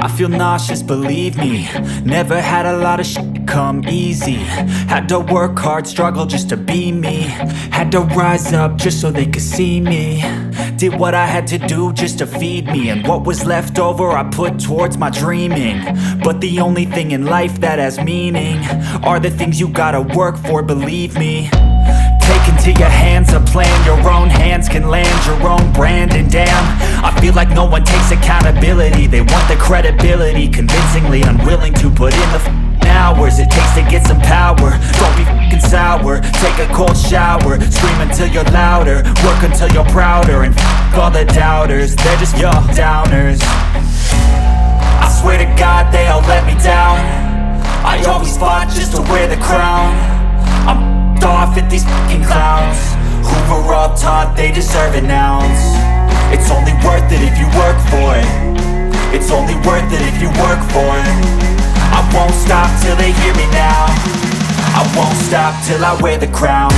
I feel nauseous, believe me. Never had a lot of shit come easy. Had to work hard, struggle just to be me. Had to rise up just so they could see me. Did what I had to do just to feed me. And what was left over I put towards my dreaming. But the only thing in life that has meaning are the things you gotta work for, believe me. Take into your hands a plan. Your own hands can land your own brand. And damn, I feel like no one takes accountability. They want the credibility, convincingly unwilling to put in the hours it takes to get some power. Don't be f***ing sour. Take a cold shower. Scream until you're louder. Work until you're prouder. And f*** all the doubters, they're just your downers. I swear to God they all let me down. I always fought just to wear the crown. I'm off at these fucking clowns who were all taught they deserve an ounce. It's only worth it if you work for it. It's only worth it if you work for it. I won't stop till they hear me now. I won't stop till I wear the crown.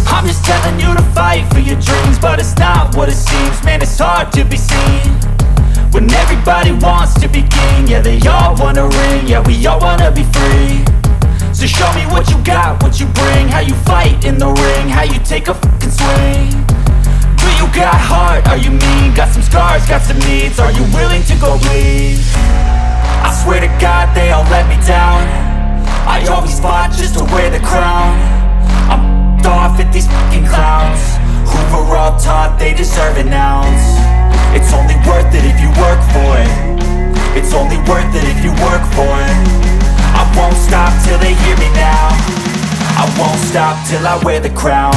I'm just telling you to fight for your dreams, but it's not what it seems. Man, it's hard to be seen when everybody wants to be king. Yeah, they all wanna ring, yeah, we all wanna be free. So show me what you got, what you bring. How you fight in the ring, how you take a fucking swing. Do you got heart, are you mean? Got some scars, got some needs, are you willing to go bleed? I swear to God they all let me down. I always fought just to wear the crown. I'm off at these fucking clowns who were all taught they deserve an ounce. It's only worth it if you work for it. It's only worth it if you work for it. I won't stop till they hear me now. I won't stop till I wear the crown.